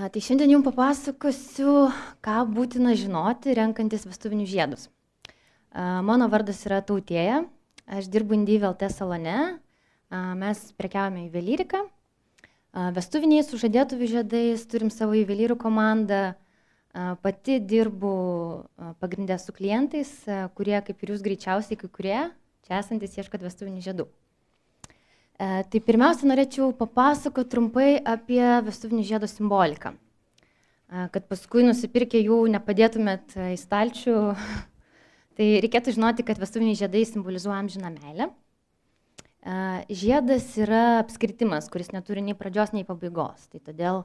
Tai šiandien jums papasakosiu, ką būtina žinoti renkantis vestuvinius žiedus. Mano vardas yra Tautėja, aš dirbu Indyvi LT salone, mes prekiaujame juvelyriką. Vestuviniais sužadėtuvių žiedais turim savo juvelyrų komandą, pati dirbu pagrindę su klientais, kurie, kaip ir jūs greičiausiai, kai kurie čia esantis ieškot vestuvinių žiedų. Tai pirmiausia, norėčiau papasakoti trumpai apie vestuvinių žiedų simboliką, kad paskui nusipirkę jų nepadėtumėt į stalčių. Tai reikėtų žinoti, kad vestuviniai žiedai simbolizuoja amžiną meilę. Žiedas yra apskritimas, kuris neturi nei pradžios, nei pabaigos. Tai todėl,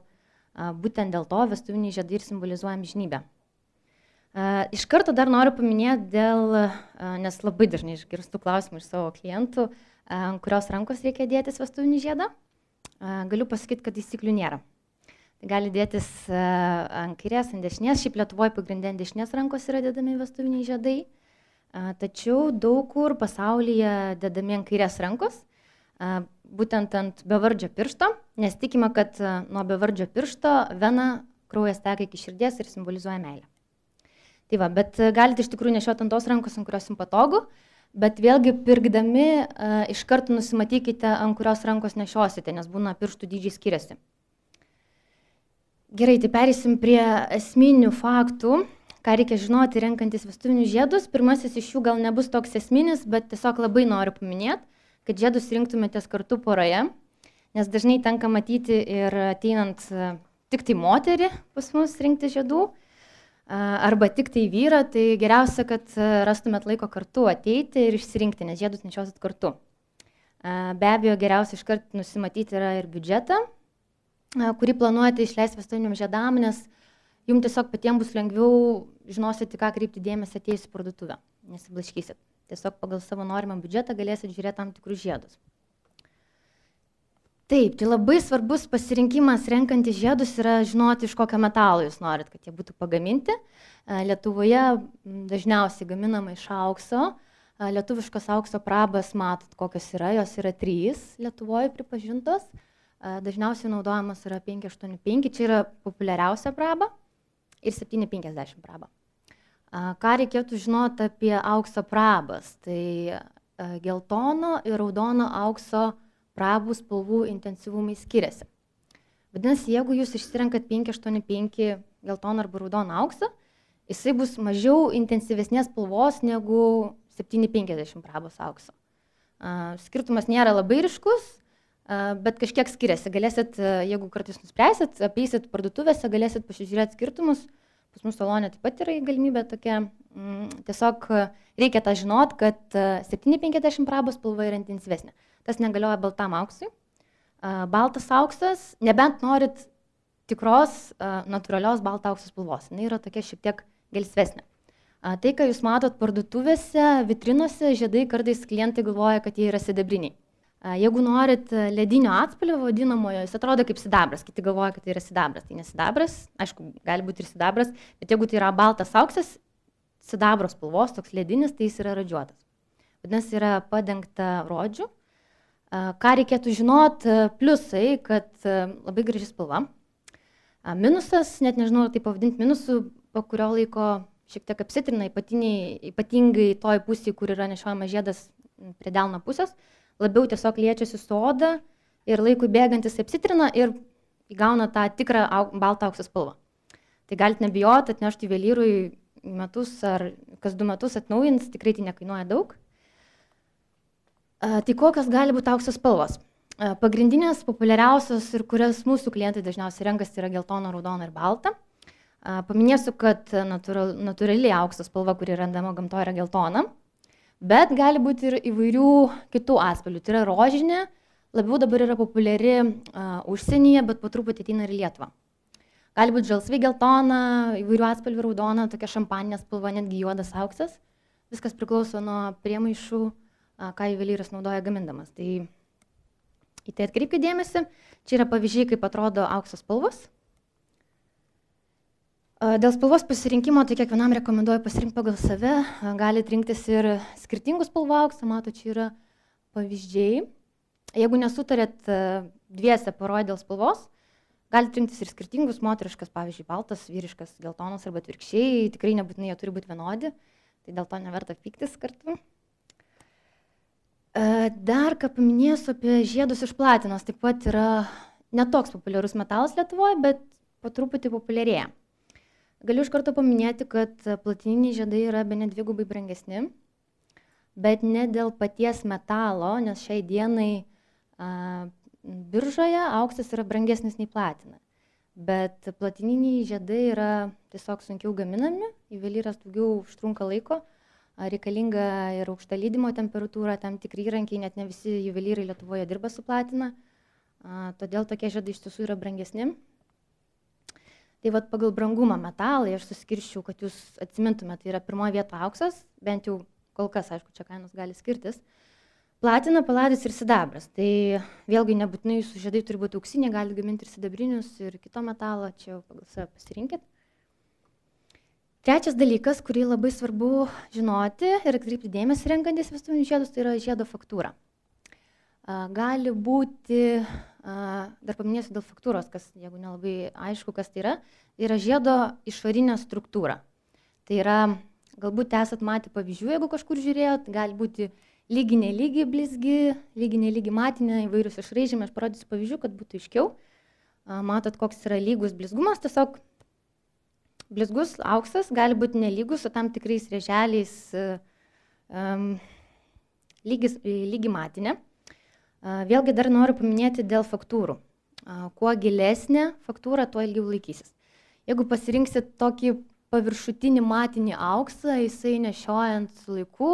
būtent dėl to vestuviniai žiedai ir simbolizuoja amžinybę. Iš karto dar noriu paminėti nes labai dažnai išgirstu klausimų iš savo klientų, ant kurios rankos reikia dėtis vestuvinį žiedą. Galiu pasakyti, kad taisyklių nėra. Tai gali dėtis ant kairės, ant dešinės. Šiaip Lietuvoje pagrinde ant dešinės rankos yra dedami vestuviniai žiedai. Tačiau daug kur pasaulyje dedami ant kairės rankos, būtent ant bevardžio piršto, nes tikima, kad nuo bevardžio piršto vena kraujas teka iki širdies ir simbolizuoja meilę. Tai va, bet galite iš tikrųjų nešioti ant tos rankos, ant kurios jums patogu, bet vėlgi pirkdami iš karto nusimatykite, ant kurios rankos nešiosite, nes būna pirštų dydžiai skiriasi. Gerai, tai pereisim prie esminių faktų, ką reikia žinoti renkantis vestuvinius žiedus. Pirmasis iš jų gal nebus toks esminis, bet tiesiog labai noriu paminėti, kad žiedus rinktumėtės kartu poroje, nes dažnai tenka matyti ir ateinant tik tai moterį pas mus rinkti žiedų, arba tik tai vyrą, tai geriausia, kad rastumėt laiko kartu ateiti ir išsirinkti, nes žiedus nešiosit kartu. Be abejo, geriausia iškart nusimatyti yra ir biudžetą, kurį planuojate išleisti vestuviniam žiedam, nes jums tiesiog patiems bus lengviau žinosite, ką kreipti dėmesį atėjus į parduotuvę, nesiblaškysit. Tiesiog pagal savo norimą biudžetą galėsit žiūrėti tam tikrus žiedus. Taip, tai labai svarbus pasirinkimas renkantis žiedus yra žinoti, iš kokio metalo jūs norit, kad jie būtų pagaminti. Lietuvoje dažniausiai gaminama iš aukso. Lietuviškos aukso prabas matot, kokios yra, jos yra 3 Lietuvoje pripažintos. Dažniausiai naudojamas yra 585, čia yra populiariausia praba, ir 750 praba. Ką reikėtų žinoti apie aukso prabas? Tai geltono ir raudono aukso prabų spalvų intensyvumai skiriasi. Vadinasi, jeigu jūs išsirenkat 585 geltoną arba raudoną auksą, jisai bus mažiau intensyvesnės spalvos negu 750 prabos aukso. Skirtumas nėra labai ryškus, bet kažkiek skiriasi. Galėsit, jeigu kartais nuspręsit, apeisit parduotuvėse, galėsit pasižiūrėti skirtumus. Pas mūsų salone taip pat yra galimybė tokia. Tiesiog reikia tą žinot, kad 750 prabos spalva yra intensyvesnė. Tas negalioja baltam auksui. Baltas auksas, nebent norit tikros, natūralios balto aukso spalvos. Jis yra tokia šiek tiek gelsvesnė. Tai, ką jūs matot parduotuvėse, vitrinose, žiedai kartais klientai galvoja, kad jie yra sidabriniai. Jeigu norit ledinio atspalvio vadinamojo, jis atrodo kaip sidabras. Kiti galvoja, kad tai yra sidabras. Tai nesidabras, aišku, gali būti ir sidabras, bet jeigu tai yra baltas auksas, sidabro spalvos, toks ledinis, tai jis yra radžiuotas. Vadinasi, yra padengta rodžiu. Ką reikėtų žinot, pliusai, kad labai graži spalva. Minusas, net nežinau, tai pavadinti minusų, po kurio laiko šiek tiek apsitrina, ypatingai toj pusėje, kur yra nešiojamas žiedas prie delno pusės, labiau tiesiog liečiasi su oda ir laikui bėgantis apsitrina ir įgauna tą tikrą baltą auksą spalvą. Tai galite nebijoti, atnešti juvelyrui metus ar kas 2 metus atnaujins, tikrai tai nekainuoja daug. Tai kokios gali būti aukso spalvos? Pagrindinės, populiariausios ir kurias mūsų klientai dažniausiai renkasi yra geltona, raudona ir balta. Paminėsiu, kad natūrali aukso spalva, kuri randama gamtoje, yra geltona, bet gali būti ir įvairių kitų atspalvių. Tai yra rožinė, labiau dabar yra populiari užsienyje, bet po truputį ateina ir Lietuvą. Gali būti žalsvai geltona, įvairių atspalvių raudona, tokia šampaninė spalva, netgi juodas auksas. Viskas priklauso nuo priemaišų, ką juvelyras naudoja gamindamas. Tai į tai atkreipkite dėmesį. Čia yra pavyzdžiai, kaip atrodo aukso spalvos. Dėl spalvos pasirinkimo, tai kiekvienam rekomenduoju pasirinkti pagal save. Galite rinktis ir skirtingų spalvų auksą, mato, čia yra pavyzdžiai. Jeigu nesutarėt dviese poroje dėl spalvos, Galite rinktis ir skirtingus, moteriškas, pavyzdžiui, baltas, vyriškas, geltonas arba atvirkščiai, tikrai nebūtinai jie turi būti vienodi, tai dėl to neverta pyktis kartu. Dar ką paminėsiu apie žiedus iš platinos, taip pat yra netoks populiarus metalas Lietuvoje, bet po truputį populiarėja. Galiu iš karto paminėti, kad platininiai žiedai yra bene 2 brangesni, bet ne dėl paties metalo, nes šiai dienai biržoje auksas yra brangesnis nei platina. Bet platininiai žiedai yra tiesiog sunkiau gaminami, juvelyras daugiau užtrunka laiko, reikalinga ir aukšta lydymo temperatūra, tam tikri įrankiai, net ne visi juvelyrai Lietuvoje dirba su platina, todėl tokie žiedai iš tiesų yra brangesni. Tai vat pagal brangumą metalai aš suskirščiau, kad jūs atsimintumėte, tai yra pirmoje vietoje auksas, bent jau kol kas, aišku, čia kainos gali skirtis. Platina, paladis ir sidabras. Tai vėlgi nebūtinai jūsų žiedai turi būti auksiniai, gali gaminti ir sidabrinius, ir kito metalo, čia jau pagal save pasirinkit. Trečias dalykas, kurį labai svarbu žinoti ir atkreipti dėmesį renkantis vestuvinius žiedus, tai yra žiedo faktūra. Gali būti, dar paminėsiu dėl faktūros, jeigu nelabai aišku, kas tai yra žiedo išorinė struktūra. Tai yra, galbūt esat matę pavyzdžių, jeigu kažkur žiūrėjot, gali būti lygi nelygi blizgi, lygi nelygi matinė, įvairius išraižymai, aš parodysiu pavyzdžių, kad būtų aiškiau. Matot, koks yra lygus blizgumas, tiesiog blizgus auksas gali būti nelygus, su tam tikrais rėželiais lygi matinė. Vėlgi dar noriu paminėti dėl faktūrų. Kuo gilesnė faktūra, tuo ilgiau laikysis. Jeigu pasirinksit tokį paviršutinį matinį auksą, jisai nešiojant su laiku,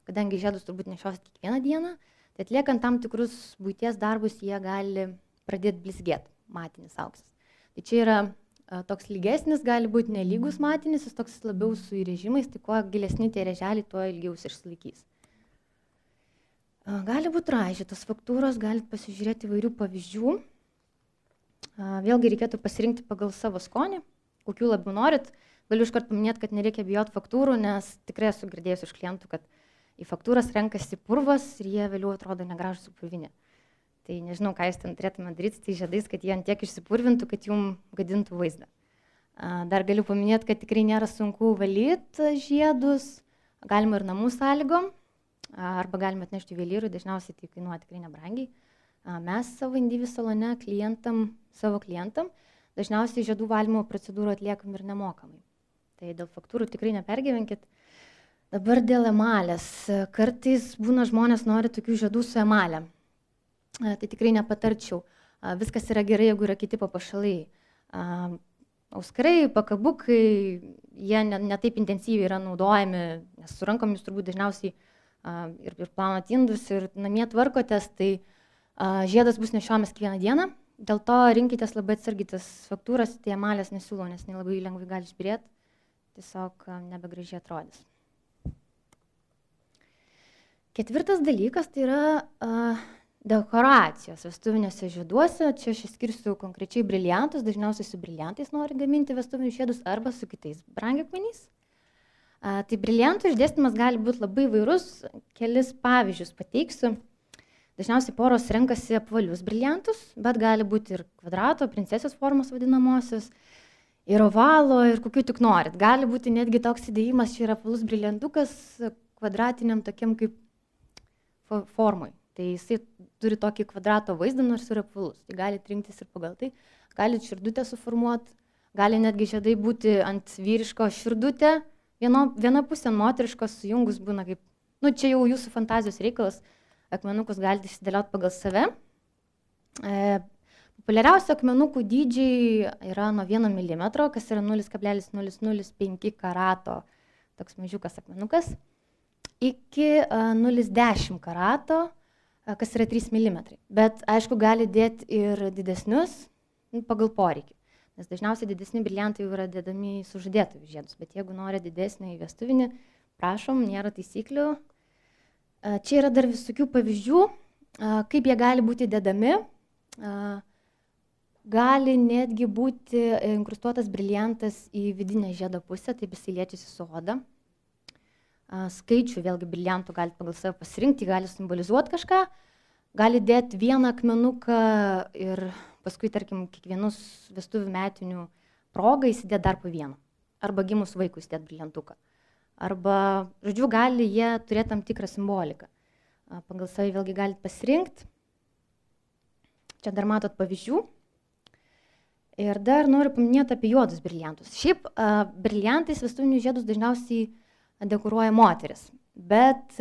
kadangi žiedus turbūt nešiosit kiekvieną dieną, tai atliekant tam tikrus buities darbus, jie gali pradėti blizgėti, matinis auksas. Tai čia yra toks lygesnis, gali būti nelygus matinis, jis toks labiau su įrėžimais, tai kuo gilesni tie rėželiai, tuo ilgiau jis išsilaikys. Gali būti raižytos faktūros, galite pasižiūrėti įvairių pavyzdžių. Vėlgi reikėtų pasirinkti pagal savo skonį, kokių labiau norit. Galiu iškart paminėti, kad nereikia bijoti faktūrų, nes tikrai esu girdėjus iš klientų, kad į faktūras renkasi purvas ir jie vėliau atrodo negražus su purvinė. Tai nežinau, ką jūs ten turėtume daryti, tai žiedais, kad jie ant tiek išsipurvintų, kad jums gadintų vaizdą. Dar galiu paminėti, kad tikrai nėra sunku valyti žiedus, galima ir namų sąlygom, arba galime atnešti juvelyrui, dažniausiai tai kainuoja tikrai nebrangiai. Mes savo Indivi salone savo klientam dažniausiai žiedų valymo procedūrų atliekam ir nemokamai. Tai dėl faktūrų tikrai nepergyvenkit. Dabar dėl emalės. Kartais būna žmonės nori tokių žiedų su emalė. Tai tikrai nepatarčiau. Viskas yra gerai, jeigu yra kiti papuošalai. Auskarai, pakabukai, jie ne taip intensyviai yra naudojami, nes su rankom jūs turbūt dažniausiai ir plaunat indus ir namie tvarkotės, tai žiedas bus nešiojamas kiekvieną dieną. Dėl to rinkitės labai atsargitas faktūras, tai emalės nesiūlau, nes labai lengvai gali išbyrėti, tiesiog nebegražiai atrodys. Ketvirtas dalykas tai yra dekoracijos vestuvinėse žieduose. Čia aš išskirsiu konkrečiai briliantus, dažniausiai su briliantais nori gaminti vestuvinius žiedus arba su kitais brangakmeniais. Tai briliantų išdėstymas gali būti labai įvairus, kelis pavyzdžius pateiksiu. Dažniausiai poros renkasi apvalius briliantus, bet gali būti ir kvadrato, princesės formos vadinamosios, ir ovalo, ir kokių tik norit. Gali būti netgi toks įdėjimas, čia yra apvalus briliantukas kvadratiniam tokiam kaip formui. Tai jisai turi tokį kvadrato vaizdą, nors yra apvalus. Tai galite rinktis ir pagal tai. Galite širdutę suformuoti, gali netgi žiedai būti ant vyriško širdutę. Viena pusė moteriškos sujungus būna kaip, čia jau jūsų fantazijos reikalas, akmenukus galite įsidėlioti pagal save. Populiariausi akmenukų dydžiai yra nuo 1 mm, kas yra 0,005 karato, toks mažiukas akmenukas, iki 0,10 karato, kas yra 3 mm. Bet aišku, gali dėti ir didesnius pagal poreikį. Nes dažniausiai didesni briliantai jau yra dėdami į sužadėtuvių žiedus, bet jeigu nori didesnį į vestuvinį, prašom, nėra taisyklių. Čia yra dar visokių pavyzdžių, kaip jie gali būti dėdami. Gali netgi būti inkrustuotas briliantas į vidinę žiedo pusę, taip jisai liečiasi su oda. Skaičių vėlgi briliantų galite pagal save pasirinkti, gali simbolizuoti kažką. Gali dėti vieną akmenuką ir paskui, tarkim, kiekvienus vestuvių metinių progą įsidėti dar po vieną. Arba gimus vaikui įsidėti briliantuką. Arba, žodžiu, gali jie turėti tam tikrą simboliką. Pagal save vėlgi galite pasirinkti. Čia dar matot pavyzdžių. Ir dar noriu paminėti apie juodus briliantus. Šiaip briliantais vestuvinius žiedus dažniausiai dekoruoja moteris. Bet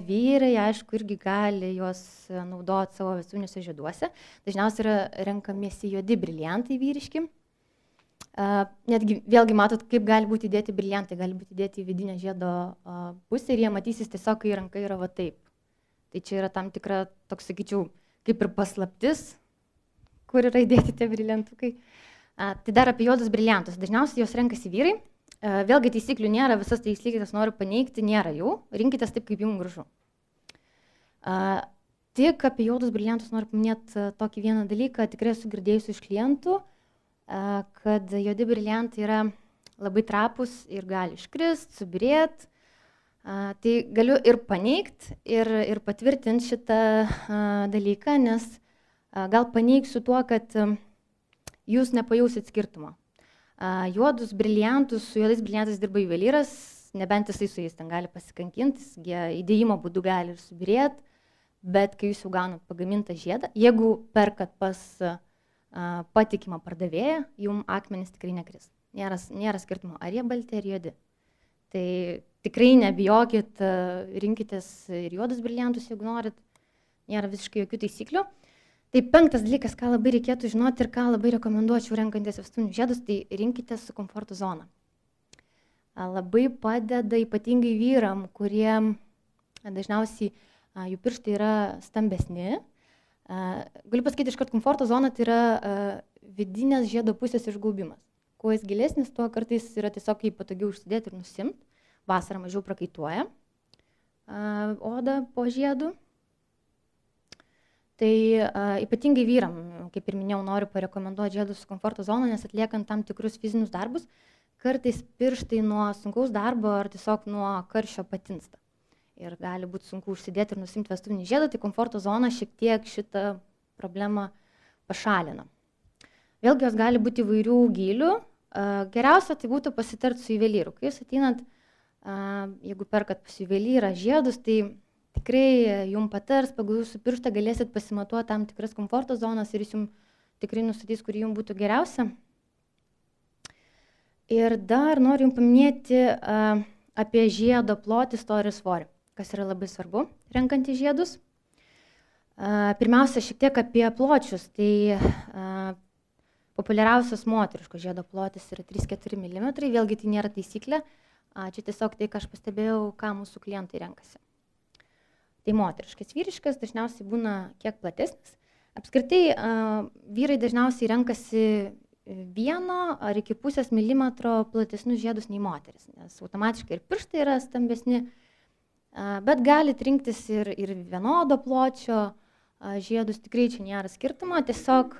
vyrai, aišku, irgi gali juos naudoti savo vestuviniuose žieduose. Dažniausiai yra renkamiesi juodi briliantai vyriški. Netgi vėlgi matot, kaip gali būti įdėti briliantai. Gali būti įdėti į vidinę žiedo pusę ir jie matysis tiesiog, kai ranka yra va taip. Tai čia yra tam tikra, toks sakyčiau, kaip ir paslaptis, kur yra įdėti tie briliantukai. Tai dar apie juodus briliantus. Dažniausiai jos renkasi vyrai. Vėlgi taisyklių nėra, visas taisyklės noriu paneigti, nėra jų. Rinkitės taip, kaip jums gražu. Tik apie juodus briliantus noriu paminėti tokį vieną dalyką. Tikrai esu girdėjusi iš klientų, kad juodi briliantai yra labai trapus ir gali iškrist, subirėti. Tai galiu ir paneigti, ir patvirtinti šitą dalyką, nes gal paneigsiu tuo, kad jūs nepajausit skirtumo. Juodus briliantus, su juodais briliantais dirba juvelyras, nebent jisai su jais ten gali pasikankinti, jie įdėjimo būdu gali ir subirėti, bet kai jūs jau gaunat pagamintą žiedą, jeigu perkat pas patikimą pardavėją, jums akmenys tikrai nekris. Nėra skirtumo, ar jie balti, ar juodi. Tai tikrai nebijokit, rinkitės ir juodus briliantus, jeigu norit, nėra visiškai jokių taisyklių. Tai penktas dalykas, ką labai reikėtų žinoti ir ką labai rekomenduočiau renkantis vestuvinius žiedus, tai rinkitės su komforto zona. Labai padeda ypatingai vyram, kurie dažniausiai jų pirštai yra stambesni. Galiu pasakyti, iškart komforto zona tai yra vidinės žiedo pusės išgaubimas. Kuo jis gilesnis, tuo kartais yra tiesiog jį patogiau užsidėti ir nusimti. Vasarą mažiau prakaituoja oda po žiedų. Tai ypatingai vyram, kaip ir minėjau, noriu parekomenduoti žiedus su komforto zona, nes atliekant tam tikrus fizinius darbus, kartais pirštai nuo sunkaus darbo ar tiesiog nuo karščio patinsta. Ir gali būti sunku užsidėti ir nusimti vestuvinį žiedą, tai komforto zona šiek tiek šitą problemą pašalina. Vėlgi jos gali būti įvairių gylių. Geriausia tai būtų pasitarti su juvelyru. Kai jūs ateinat, jeigu perkat pas juvelyrą žiedus, tai tikrai jums patars, pagal jūsų pirštą galėsit pasimatuoti tam tikras komforto zonas ir jis jums tikrai nustatys, kur jums būtų geriausia. Ir dar noriu jums paminėti apie žiedo plotį, storį ir svorį, kas yra labai svarbu, renkant į žiedus. Pirmiausia, šiek tiek apie pločius. Tai populiariausias moteriško žiedo plotis yra 3-4 mm, vėlgi tai nėra taisyklė. Čia tiesiog tai, ką aš pastebėjau, ką mūsų klientai renkasi. Tai moteriškas. Vyriškas dažniausiai būna kiek platesnis. Apskritai, vyrai dažniausiai renkasi 1 ar iki 0,5 milimetro platesnius žiedus nei moteris, nes automatiškai ir pirštai yra stambesni, bet galit rinktis ir vienodo pločio žiedus, tikrai čia nėra skirtumo, tiesiog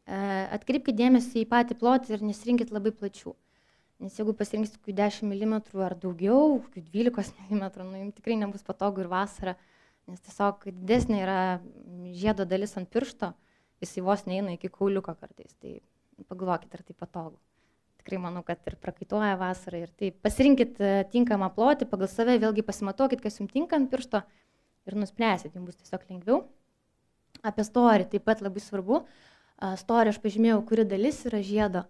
atkreipkite dėmesį į patį plotį ir nesirinkit labai plačių. Nes jeigu pasirinksit 10 mm ar daugiau, 12 mm, jums tikrai nebus patogu ir vasarą, nes tiesiog didesnė yra žiedo dalis ant piršto, jisai vos neina iki kauliuko kartais, tai pagalvokit, ar tai patogu. Tikrai manau, kad ir prakaituoja vasarą ir tai pasirinkit tinkamą plotį, pagal save vėlgi pasimatuokit, kas jums tinka ant piršto ir nuspręsit, jums bus tiesiog lengviau. Apie storį taip pat labai svarbu. Storį aš pažymėjau, kuri dalis yra žiedo.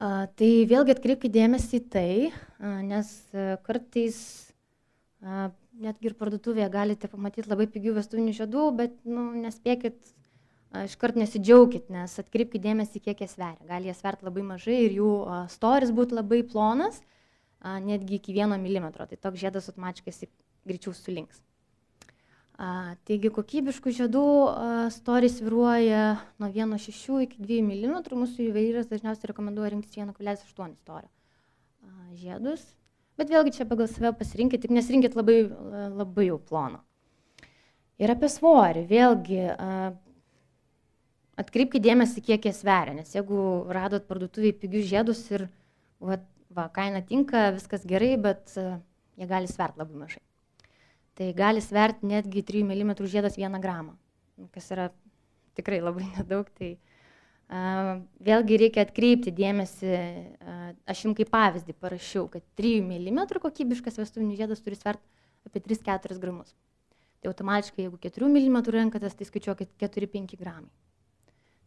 Tai vėlgi atkreipkite dėmesį į tai, nes kartais netgi ir parduotuvėje galite pamatyti labai pigių vestuvinių žiedų, bet nespėkit, iškart nesidžiaukit, nes atkreipkite dėmesį, kiek jie sveria. Gali jie sverti labai mažai ir jų storis būtų labai plonas, netgi iki 1 mm. Tai toks žiedas automatiškai greičiau sulinks. Taigi kokybiškų žiedų storis svyruoja nuo 1,6 iki 2 mm. Mūsų juvelyras dažniausiai rekomenduoja rinktis 1,8 storio žiedus. Bet vėlgi čia pagal save pasirinkit, tik nesirinkit labai jau plono. Ir apie svorį, vėlgi atkreipkite dėmesį, kiek jie sveria, nes jeigu radot parduotuvėje pigius žiedus ir kaina tinka, viskas gerai, bet jie gali sverti labai mažai. Tai gali sverti netgi 3 mm žiedas 1 gramą, kas yra tikrai labai nedaug, tai Vėlgi reikia atkreipti dėmesį, aš jums kaip pavyzdį parašiau, kad 3 mm kokybiškas vestuvinis žiedas turi sverti apie 3-4 gramus. Tai automatiškai, jeigu 4 mm renkatės, tai skaičiuokit 4-5 gramai.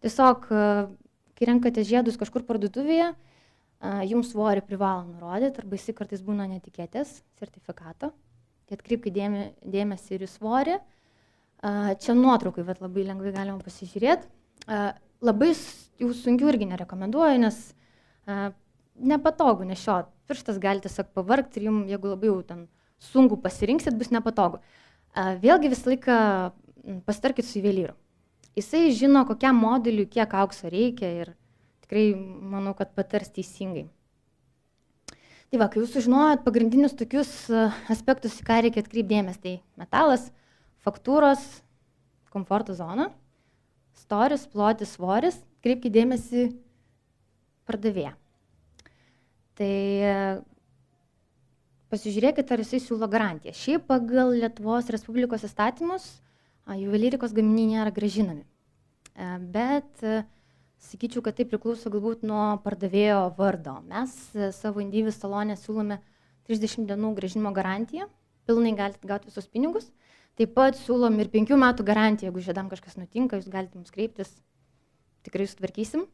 Tiesiog, kai renkate žiedus kažkur parduotuvėje, jums svorį privalo nurodyti, arba jis kartais būna netikėtės sertifikato. Tai atkreipkite dėmesį ir į svorį. Čia nuotraukai labai lengvai galima pasižiūrėti. Labai jų sunkių irgi nerekomenduoju, nes nepatogu nešiot. Pirštas gali tiesiog pavargti ir jums, jeigu labai jau ten sunku pasirinksit, bus nepatogu. Vėlgi visą laiką pasitarkit su juvelyru. Jisai žino, kokiam modeliui kiek aukso reikia ir tikrai manau, kad patars teisingai. Tai va, kai jūs sužinojot pagrindinius tokius aspektus, į ką reikia atkreipdėmės, tai metalas, faktūros, komforto zona, storis, plotis, svoris, kreipkite dėmesį pardavėją. Tai pasižiūrėkite, ar jisai siūlo garantiją. Šiaip pagal Lietuvos Respublikos įstatymus juvelyrikos gaminiai nėra grąžinami. Bet sakyčiau, kad tai priklauso galbūt nuo pardavėjo vardo. Mes savo Indivis salone siūlome 30 dienų grąžinimo garantiją, pilnai galite gauti visus pinigus. Taip pat siūlom ir 5 metų garantiją, jeigu žiedam kažkas nutinka, jūs galite mums kreiptis, tikrai sutvarkysim.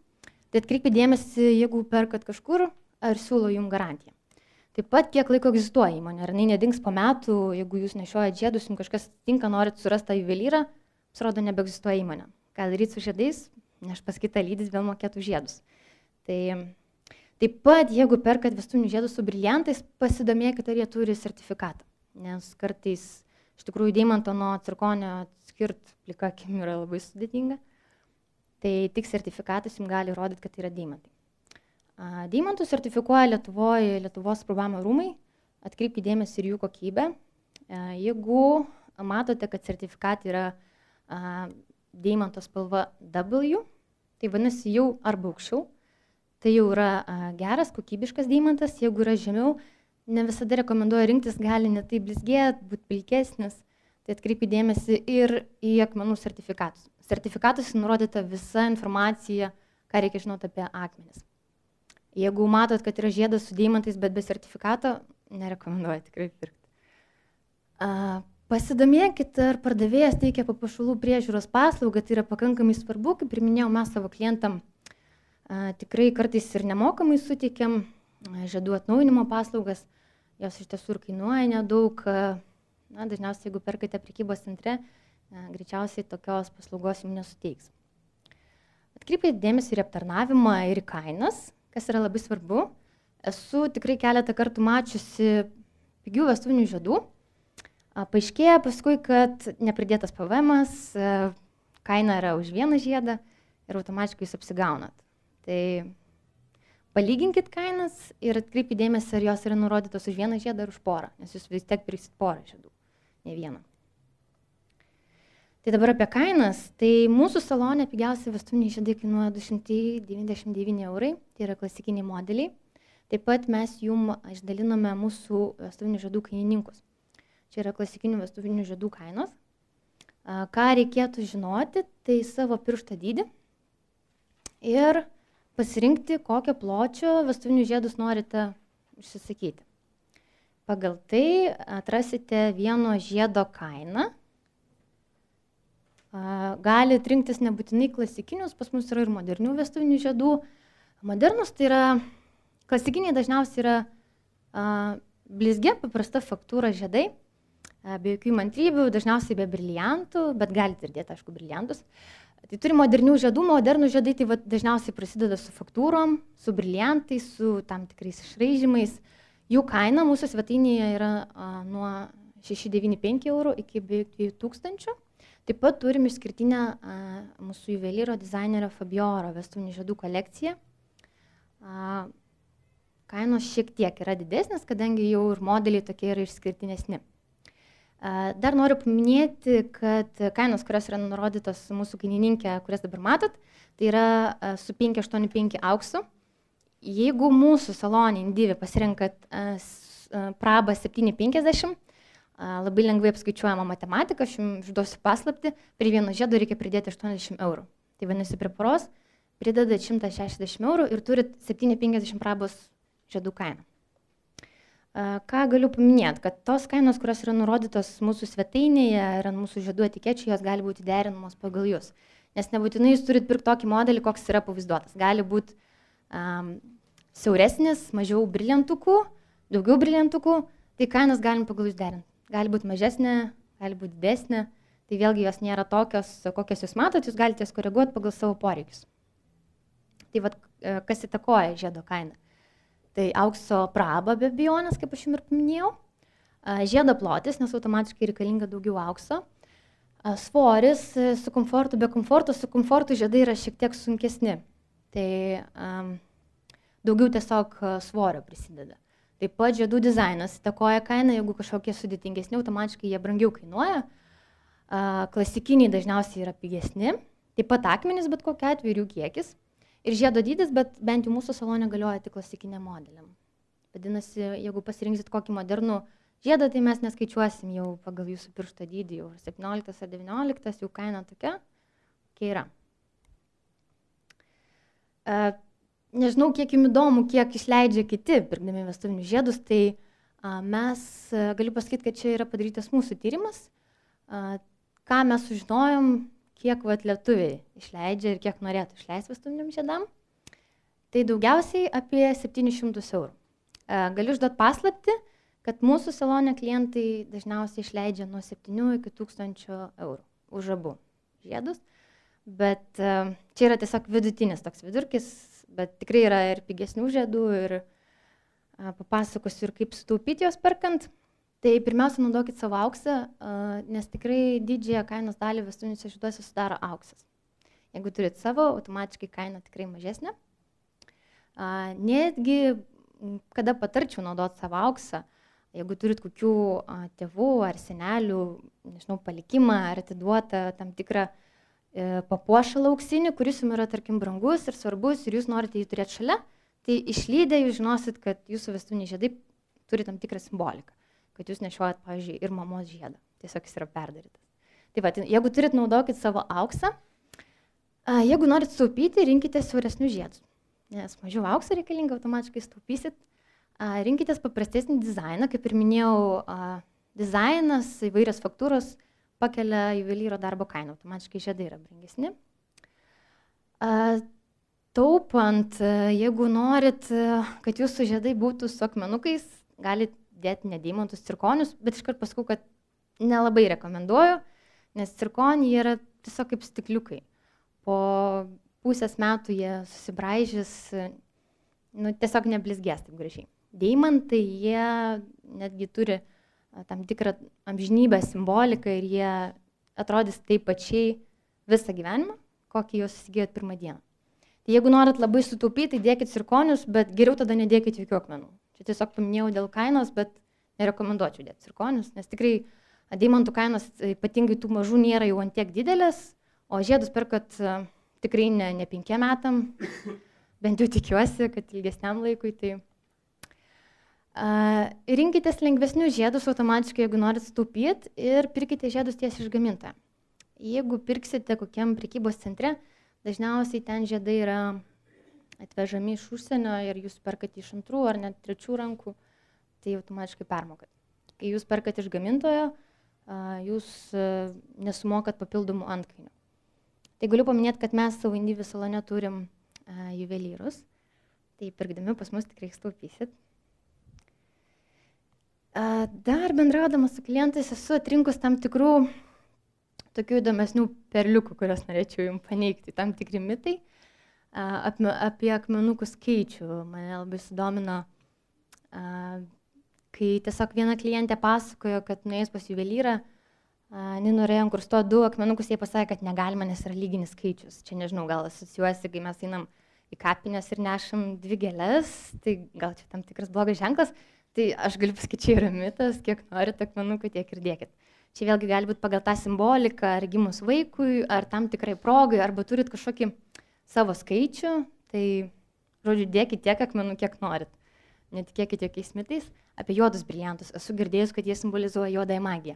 Tai atkreipkite dėmesį, jeigu perkat kažkur, ar siūlo jums garantiją. Taip pat, kiek laiko egzistuoja įmonė, ar jinai nedings po metų, jeigu jūs nešiojat žiedus, jums kažkas tinka, norit surasti tą juvelyrą, pasirodo, nebeegzistuoja įmonė. Ką daryti su žiedais? Neš pas kitą lydis, vėl mokėtų žiedus. Tai taip pat, jeigu perkat vestuvinius žiedus su briliantais, pasidomėkite, ar jie turi sertifikatą. Nes kartais, iš tikrųjų, deimanto nuo cirkonio atskirti plika akim yra labai sudėtinga. Tai tik sertifikatas jums gali rodyti, kad tai yra deimantai. Deimantus sertifikuoja Lietuvos programų rūmai, atkreipkite dėmesį ir jų kokybę. Jeigu matote, kad sertifikatai yra deimanto spalva W, tai vadinasi jau arba aukščiau, tai jau yra geras, kokybiškas deimantas. Jeigu yra žemiau, ne visada rekomenduoju rinktis, gali netai blizgėti, būti pilkesnis, tai atkreipkite dėmesį ir į akmenų sertifikatus. Sertifikatus nurodyta visa informacija, ką reikia žinoti apie akmenis. Jeigu matot, kad yra žiedas su deimantais, bet be sertifikato, nerekomenduoju tikrai pirkti. Pasidomėkit, ar pardavėjas teikia papuošalų priežiūros paslaugą, tai yra pakankamai svarbu, kaip ir minėjau, mes savo klientam tikrai kartais ir nemokamai suteikiam žiedų atnaujinimo paslaugas, jos iš tiesų ir kainuoja nedaug. Dažniausiai, jeigu perkate prekybos centre, greičiausiai tokios paslaugos jums nesuteiks. Atkreipkite dėmesį ir aptarnavimą, ir į kainas, kas yra labai svarbu. Esu tikrai keletą kartų mačiusi pigių vestuvinių žiedų. Paaiškėja paskui, kad nepridėtas PVM-as, kaina yra už vieną žiedą ir automatiškai jūs apsigaunat. Tai palyginkit kainas ir atkreipkite dėmesį, ar jos yra nurodytos už vieną žiedą ar už porą, nes jūs vis tiek pirksit porą žiedų, ne vieną. Tai dabar apie kainas. Tai mūsų salone pigiausi vestuviniai žiedai kainuoja 299 €, tai yra klasikiniai modeliai. Taip pat mes jums išdaliname mūsų vestuvinių žiedų kainininkus. Čia yra klasikinių vestuvinių žiedų kainos. Ką reikėtų žinoti, tai savo piršto dydį ir pasirinkti, kokio pločio vestuvinius žiedus norite užsisakyti. Pagal tai atrasite vieno žiedo kainą. Galit rinktis nebūtinai klasikinius, pas mus yra ir modernių vestuvinių žiedų. Modernus tai yra, klasikiniai dažniausiai yra blizgia, paprasta faktūra žiedai, be jokių įmantrybių, dažniausiai be briliantų, bet galite ir dėti, aišku, briliantus. Tai turi modernių žiedų, modernų žiedai tai dažniausiai prasideda su faktūrom, su briliantais, su tam tikrais išraižymais. Jų kaina mūsų svetainėje yra nuo 695 € iki beveik 2000. Taip pat turim išskirtinę mūsų juvelyro dizainerio Fabioro vestuvinių žiedų kolekciją. Kainos šiek tiek yra didesnės, kadangi jau ir modeliai tokie yra išskirtinesni. Dar noriu paminėti, kad kainos, kurios yra nurodytos mūsų kainininkė, kurias dabar matot, tai yra su 585 auksu. Jeigu mūsų salone Indivi pasirenkat prabą 750, labai lengvai apskaičiuojama matematika, aš jums išduosiu paslaptį, prie vieno žiedo reikia pridėti 80 €. Tai vadinasi, prie poros pridedat 160 eurų ir turit 7,50 prabos žiedų kainą. Ką galiu paminėti, kad tos kainos, kurios yra nurodytos mūsų svetainėje ir ant mūsų žiedų etikečių, jos gali būti derinamos pagal jūs. Nes nebūtinai jūs turit pirkti tokį modelį, koks yra pavaizduotas. Gali būti siauresnis, mažiau briliantukų, daugiau briliantukų, tai kainas galim pagal jūs derinti. Gali būti mažesnė, gali būti didesnė, tai vėlgi jos nėra tokios, kokias jūs matot, jūs galite jas koreguoti pagal savo poreikius. Tai vat, kas įtakoja žiedo kainą? Tai aukso praba be abejonės, kaip aš jums ir paminėjau, žiedo plotis, nes automatiškai reikalinga daugiau aukso, svoris su komfortu, be komforto, su komfortu žiedai yra šiek tiek sunkesni, tai daugiau tiesiog svorio prisideda. Taip pat žiedų dizainas įtakoja kainą, jeigu kažkokie sudėtingesni, automatiškai jie brangiau kainuoja, klasikiniai dažniausiai yra pigesni, taip pat akmenys bet kokiu atveju ir jų kiekis. Ir žiedo dydis, bet bent jau mūsų salone galioja tik klasikiniam modeliam. Vadinasi, jeigu pasirinksit kokį modernų žiedą, tai mes neskaičiuosim jau pagal jūsų piršto dydį, jau 17 ar 19, jau kaina tokia, kokia yra. Nežinau, kiek jums įdomu, kiek išleidžia kiti, pirkdami vestuvinius žiedus, tai mes, galiu pasakyti, kad čia yra padarytas mūsų tyrimas, ką mes sužinojom, kiek lietuviai išleidžia ir kiek norėtų išleisti vestuviniam žiedam, tai daugiausiai apie 700 eurų. Galiu išduoti paslaptį, kad mūsų salone klientai dažniausiai išleidžia nuo 7 iki 1000 eurų už abu žiedus, bet čia yra tiesiog vidutinis toks vidurkis, bet tikrai yra ir pigesnių žiedų ir papasakosiu ir kaip sutaupyti jos perkant. Tai pirmiausia, naudokit savo auksą, nes tikrai didžiąją kainos dalį vestuviniuose žieduose sudaro auksas. Jeigu turit savo, automatiškai kaina tikrai mažesnė. Netgi, kada patarčiau naudoti savo auksą, jeigu turit kokių tėvų ar senelių, nežinau, palikimą ar atiduotą tam tikrą papuošalą auksinį, kuris jums yra, tarkim, brangus ir svarbus ir jūs norite jį turėti šalia, tai išlydę jūs žinosit, kad jūsų vestuviniai žiedai turi tam tikrą simboliką, kad jūs nešiojat, pavyzdžiui, ir mamos žiedą. Tiesiog jis yra perdarytas. Tai va, jeigu turit, naudokit savo auksą. Jeigu norit sutaupyti, rinkite siauresnius žiedus. Nes mažiau aukso reikalinga, automatiškai sutaupysit. Rinkitės paprastesnį dizainą, kaip ir minėjau, dizainas, įvairios faktūros pakelia juvelyro darbo kainą. Automatiškai žiedai yra brangesni. Taupant, jeigu norit, kad jūsų žiedai būtų su akmenukais, galit dėti ne deimantus, cirkonius, bet iškart pasakau, kad nelabai rekomenduoju, nes cirkonai yra tiesiog kaip stikliukai. Po pusės metų jie susibraižys, tiesiog neblizgės taip gražiai. Deimantai, jie netgi turi tam tikrą amžinybę simboliką ir jie atrodys taip pačiai visą gyvenimą, kokį jūs įsigijot pirmą dieną. Tai jeigu norit labai sutaupyti, tai dėkit cirkonius, bet geriau tada nedėkit jokių akmenų. Čia tiesiog paminėjau dėl kainos, bet nerekomenduočiau dėti cirkonius, nes tikrai deimantų kainos, ypatingai tų mažų, nėra jau ant tiek didelės, o žiedus perkat tikrai ne 5 metam, bent jau tikiuosi, kad ilgesniam laikui. Tai rinkitės lengvesnius žiedus automatiškai, jeigu norit sutaupyti, ir pirkite žiedus tiesiai iš gamintojo. Jeigu pirksite kokiam prekybos centre, dažniausiai ten žiedai yra atvežami iš užsienio ir jūs perkate iš 2 ar net 3 rankų, tai automatiškai permokat. Kai jūs perkate iš gamintojo, jūs nesumokat papildomų antkainių. Tai galiu paminėti, kad mes savo Indivi salone turim juvelyrus, tai pirkdami pas mus tikrai sutaupysit. Dar bendraudama su klientais esu atrinkus tam tikrų tokių įdomesnių perliukų, kurios norėčiau jums paneigti, tam tikri mitai. Apie akmenukų skaičių mane labai sudomino, kai tiesiog viena klientė pasakojo, kad nuėjus pas juvelyrą, jinai norėjo inkrustuoti 2 akmenukus, jie pasakė, kad negalima, nes yra lyginis skaičius. Čia nežinau, gal asocijuosi, kai mes einam į kapines ir nešam 2 gėles, tai gal čia tam tikras blogas ženklas, tai aš galiu pasakyti, čia yra mitas, kiek norit akmenukų, tiek ir dėkit. Čia vėlgi gali būti pagal tą simboliką, ar gimus vaikui, ar tam tikrai progai, arba turit kažkokį savo skaičių, tai, žodžiu, dėkit tiek akmenų, kiek norit. Netikėkit jokiais mitais. Apie juodus briliantus. Esu girdėjus, kad jie simbolizuoja juodąją magiją.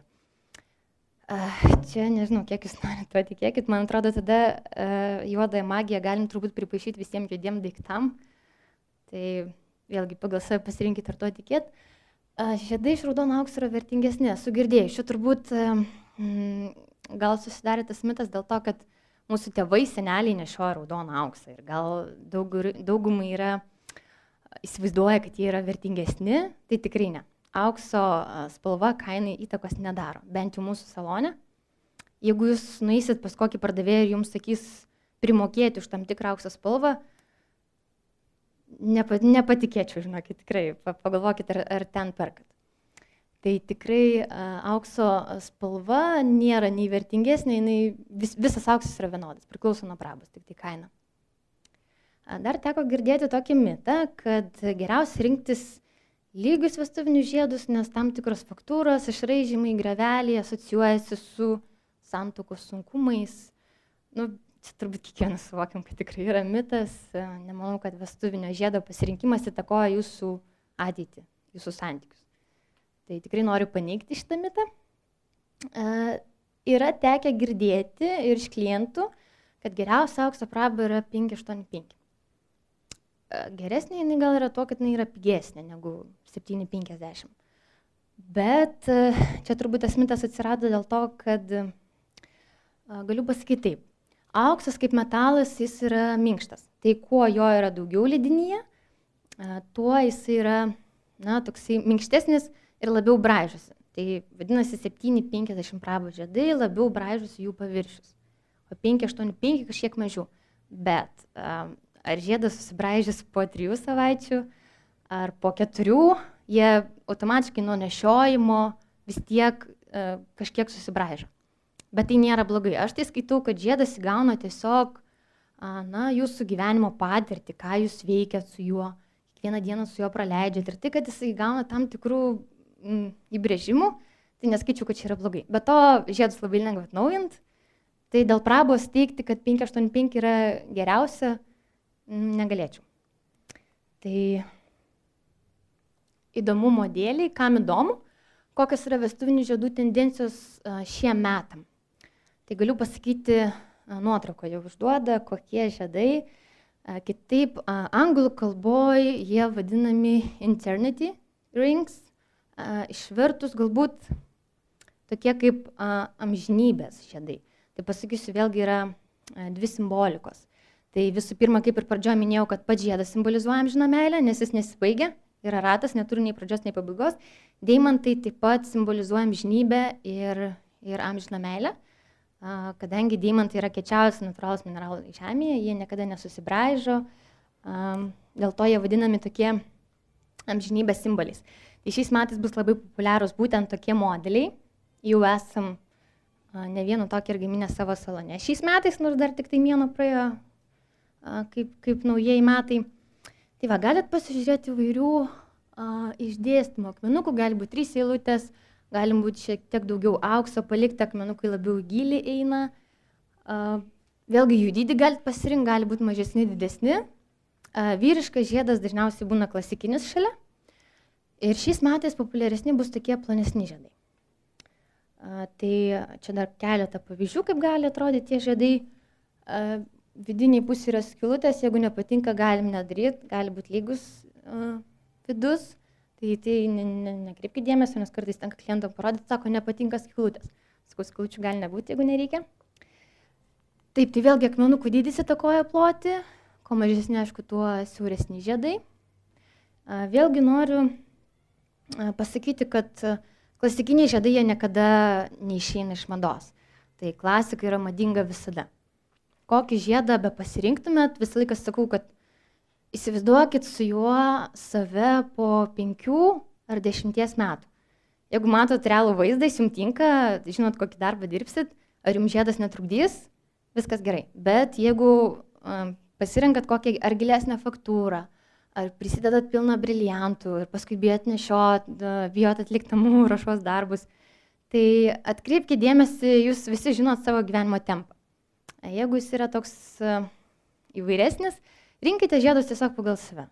Čia nežinau, kiek jūs norite to tikėkit, man atrodo, tada juodąją magiją galim turbūt pripaišyti visiems juodiem daiktam. Tai vėlgi pagal save pasirinkit ar to tikėt. Žiedai iš raudono aukso yra vertingesni, esu girdėjus. Čia turbūt gal susidarė tas mitas dėl to, kad mūsų tėvai, seneliai nešioja raudoną auksą ir gal daugumai yra įsivaizduoja, kad jie yra vertingesni, tai tikrai ne. Aukso spalva kainai įtakos nedaro, bent jau mūsų salone. Jeigu jūs nueisit pas kokį pardavėją ir jums sakys primokėti už tam tikrą aukso spalvą, nepatikėčiau, žinokit, tikrai, pagalvokit, ar ten perkat. Tai tikrai aukso spalva nėra nei vertingesnė, visas auksas yra vienodas, priklauso nuo prabos, tik tai kaina. Dar teko girdėti tokį mitą, kad geriausia rinktis lygius vestuvinius žiedus, nes tam tikros faktūros, išraižymai, graveliai asocijuojasi su santuokos sunkumais. Čia turbūt kiekvienas suvokiam, kad tikrai yra mitas. Nemanau, kad vestuvinio žiedo pasirinkimas įtakoja jūsų ateitį, jūsų santykius. Tai tikrai noriu paneigti šitą mitą. Yra tekę girdėti ir iš klientų, kad geriausia aukso praba yra 585. Geresnė jinai gal yra to, kad jinai yra pigesnė negu 750. Bet čia turbūt tas mitas atsirado dėl to, kad galiu pasakyti taip. Auksas kaip metalas, jis yra minkštas. Tai kuo jo yra daugiau lydinyje, tuo jis yra toksai minkštesnis ir labiau braižosi. Tai vadinasi 750 prabos žiedai labiau braižosi jų paviršius. O 585 kažkiek mažiau. Bet ar žiedas susibraižys po 3 savaičių, ar po 4, jie automatiškai nuo nešiojimo vis tiek kažkiek susibraižo. Bet tai nėra blogai. Aš tai skaitau, kad žiedas įgauna tiesiog jūsų gyvenimo patirtį, ką jūs veikiat su juo, kiekvieną dieną su juo praleidžiat. Ir tai, kad jis įgauna tam tikrų įbrėžimų, tai neskaičiau, kad čia yra blogai. Be to, žiedus labai lengva atnaujint. Tai dėl prabos teigti, kad 585 yra geriausia, negalėčiau. Tai įdomumo dėliai, kam įdomu, kokios yra vestuvinių žiedų tendencijos šiem metam. Tai galiu pasakyti, nuotrauko jau užduoda, kokie žiedai. Kitaip, anglų kalboje jie vadinami eternity rings, išvertus galbūt tokie kaip amžinybės žiedai. Tai pasakysiu, vėlgi yra dvi simbolikos. Tai visų pirma, kaip ir pradžioje minėjau, kad pats žiedas simbolizuoja amžiną meilę, nes jis nesibaigia, yra ratas, neturi nei pradžios, nei pabaigos. Deimantai taip pat simbolizuoja amžinybę ir amžiną meilę. Kadangi deimantai yra kiečiausi natūralūs mineralai žemėje, jie niekada nesusibraižo, dėl to jie vadinami tokie amžinybės simboliais. Tai šiais metais bus labai populiarūs būtent tokie modeliai. Jau esam ne vienu tokį ir gaminę savo salone. Šiais metais, nors dar tik tai mėnuo praėjo, kaip naujieji metai. Tai va, galit pasižiūrėti įvairių išdėstymo akmenukų, gali būti 3 eilutės, gali būti šiek tiek daugiau aukso, palikti akmenukai labiau gilį eina. Vėlgi jų dydį galit pasirinkti, gali būti mažesni, didesni. Vyriškas žiedas dažniausiai būna klasikinis šalia. Ir šiais metais populiaresni bus tokie plonesni žiedai. Tai čia dar keletą pavyzdžių, kaip gali atrodyti tie žiedai. Vidiniai pusė yra skylutės, jeigu nepatinka, galim nedaryti, gali būti lygus vidus. Tai nekreipkite dėmesio, nes kartais tenka klientam parodyti, sako, nepatinka skylutės. Sakau, skylučių gali nebūti, jeigu nereikia. Taip, tai vėlgi akmenukų dydis įtakoja plotį, kuo mažesni, aišku, tuo siauresni žiedai. Vėlgi noriu pasakyti, kad klasikiniai žiedai jie niekada neišeina iš mados. Tai klasika yra madinga visada. Kokį žiedą be pasirinktumėt, visą laiką sakau, kad įsivaizduokit su juo save po 5 ar 10 metų. Jeigu matot realų vaizdą, jums tinka, žinot, kokį darbą dirbsit, ar jums žiedas netrukdys, viskas gerai. Bet jeigu pasirenkat kokią ar gilesnę faktūrą, ar prisidedat pilną briliantų ir paskui bijot nešiot, bijot atlikti namų ruošos darbus, tai atkreipkite dėmesį, jūs visi žinot savo gyvenimo tempą. Jeigu jis yra toks įvairesnis, rinkite žiedus tiesiog pagal save.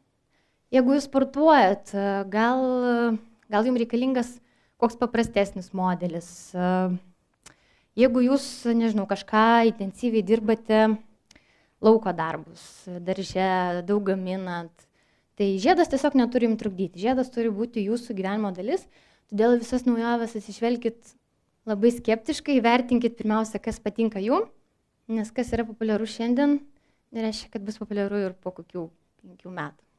Jeigu jūs sportuojat, gal jums reikalingas koks paprastesnis modelis, Jeigu jūs, nežinau, kažką intensyviai dirbate, lauko darbus, darže, daug gaminat, tai žiedas tiesiog neturi jums trukdyti. Žiedas turi būti jūsų gyvenimo dalis, todėl visas naujoves atsižvelkit labai skeptiškai, vertinkit pirmiausia, kas patinka jum, nes kas yra populiaru šiandien, nereiškia, kad bus populiaru ir po kokių 5 metų.